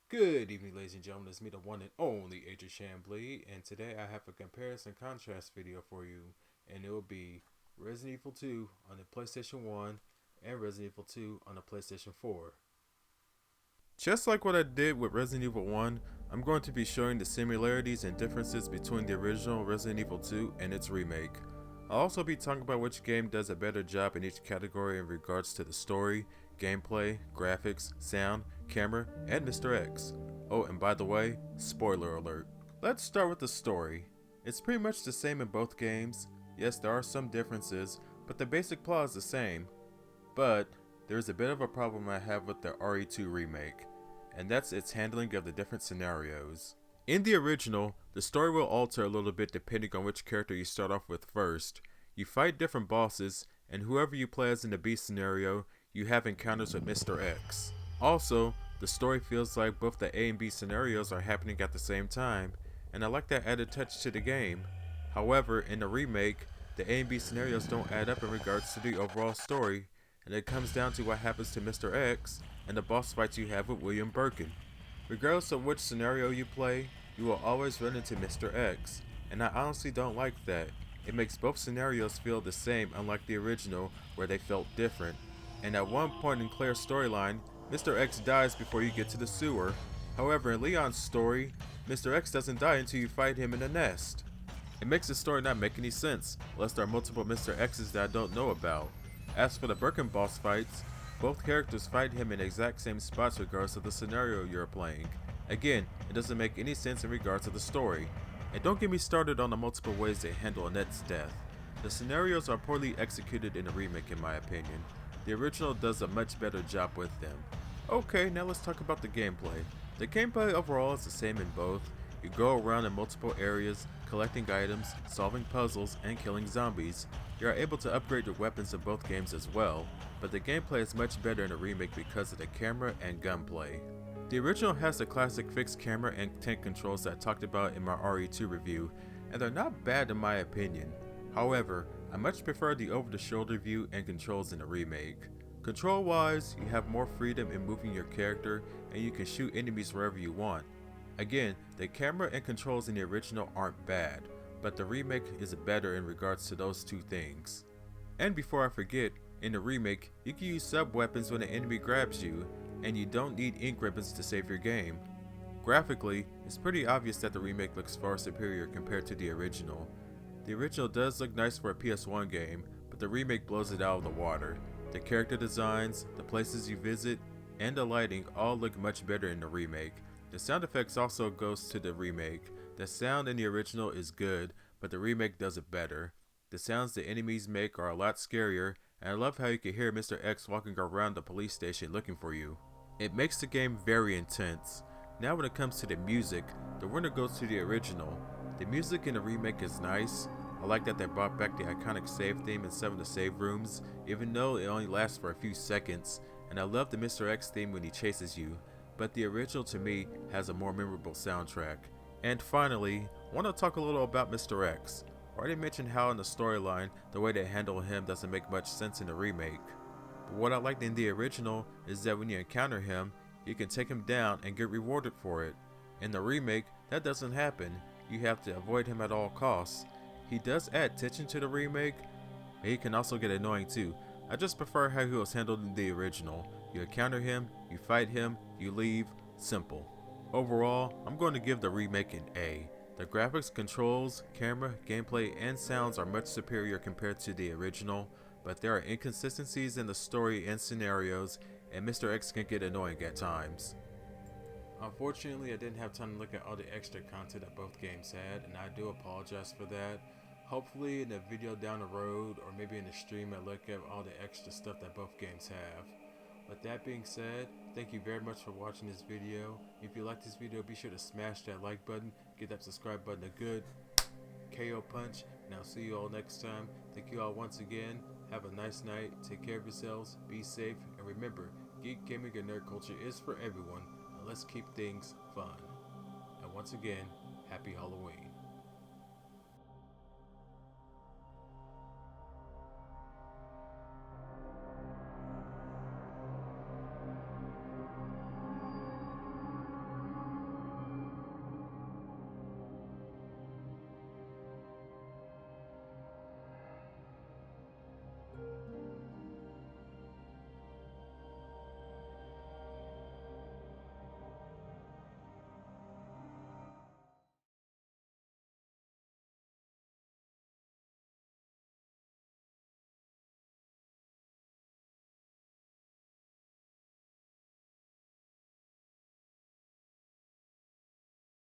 Good evening, ladies and gentlemen. It's me, the one and only Agent Shambly, and today I have a comparison contrast video for you, and it will be Resident Evil 2 on the PlayStation 1 and Resident Evil 2 on the PlayStation 4. Just like what I did with Resident Evil 1, I'm going to be showing the similarities and differences between the original Resident Evil 2 and its remake. I'll also be talking about which game does a better job in each category in regards to the story, gameplay, graphics, sound, camera, and Mr. X. Oh, and by the way, spoiler alert. Let's start with the story. It's pretty much the same in both games. Yes, there are some differences, but the basic plot is the same. But there's a bit of a problem I have with the RE2 remake, and that's its handling of the different scenarios. In the original, the story will alter a little bit depending on which character you start off with first. You fight different bosses, and whoever you play as in the B scenario, you have encounters with Mr. X. Also, the story feels like both the A and B scenarios are happening at the same time, and I like that added touch to the game. However, in the remake, the A and B scenarios don't add up in regards to the overall story, and it comes down to what happens to Mr. X and the boss fights you have with William Birkin. Regardless of which scenario you play, you will always run into Mr. X, and I honestly don't like that. It makes both scenarios feel the same, unlike the original where they felt different. And at one point in Claire's storyline, Mr. X dies before you get to the sewer. However, in Leon's story, Mr. X doesn't die until you fight him in a nest. It makes the story not make any sense, unless there are multiple Mr. X's that I don't know about. As for the Birkin boss fights, both characters fight him in the exact same spots regardless of the scenario you're playing. Again, it doesn't make any sense in regards to the story. And don't get me started on the multiple ways they handle Annette's death. The scenarios are poorly executed in the remake in my opinion. The original does a much better job with them. Okay, now let's talk about the gameplay. The gameplay overall is the same in both. You go around in multiple areas, collecting items, solving puzzles, and killing zombies. You are able to upgrade your weapons in both games as well, but the gameplay is much better in the remake because of the camera and gunplay. The original has the classic fixed camera and tank controls that I talked about in my RE2 review, and they're not bad in my opinion. However, I much prefer the over-the-shoulder view and controls in the remake. Control-wise, you have more freedom in moving your character, and you can shoot enemies wherever you want. Again, the camera and controls in the original aren't bad, but the remake is better in regards to those two things. And before I forget, in the remake, you can use sub-weapons when an enemy grabs you, and you don't need ink ribbons to save your game. Graphically, it's pretty obvious that the remake looks far superior compared to the original. The original does look nice for a PS1 game, but the remake blows it out of the water. The character designs, the places you visit, and the lighting all look much better in the remake. The sound effects also goes to the remake. The sound in the original is good, but the remake does it better. The sounds the enemies make are a lot scarier, and I love how you can hear Mr. X walking around the police station looking for you. It makes the game very intense. Now when it comes to the music, the winner goes to the original. The music in the remake is nice. I like that they brought back the iconic save theme in some of the save rooms, even though it only lasts for a few seconds, and I love the Mr. X theme when he chases you, but the original to me has a more memorable soundtrack. And finally, I want to talk a little about Mr. X. I already mentioned how in the storyline, the way they handle him doesn't make much sense in the remake. But what I liked in the original is that when you encounter him, you can take him down and get rewarded for it. In the remake, that doesn't happen. You have to avoid him at all costs. He does add tension to the remake, but he can also get annoying too. I just prefer how he was handled in the original. You encounter him, you fight him, you leave, simple. Overall, I'm going to give the remake an A. The graphics, controls, camera, gameplay, and sounds are much superior compared to the original, but there are inconsistencies in the story and scenarios, and Mr. X can get annoying at times. Unfortunately, I didn't have time to look at all the extra content that both games had, and I do apologize for that. Hopefully in a video down the road, or maybe in the stream, I look at all the extra stuff that both games have. With that being said, thank you very much for watching this video. If you like this video, be sure to smash that like button, give that subscribe button a good KO punch, and I'll see you all next time. Thank you all once again. Have a nice night, take care of yourselves, be safe, and remember, geek gaming and nerd culture is for everyone, and let's keep things fun. And once again, happy Halloween.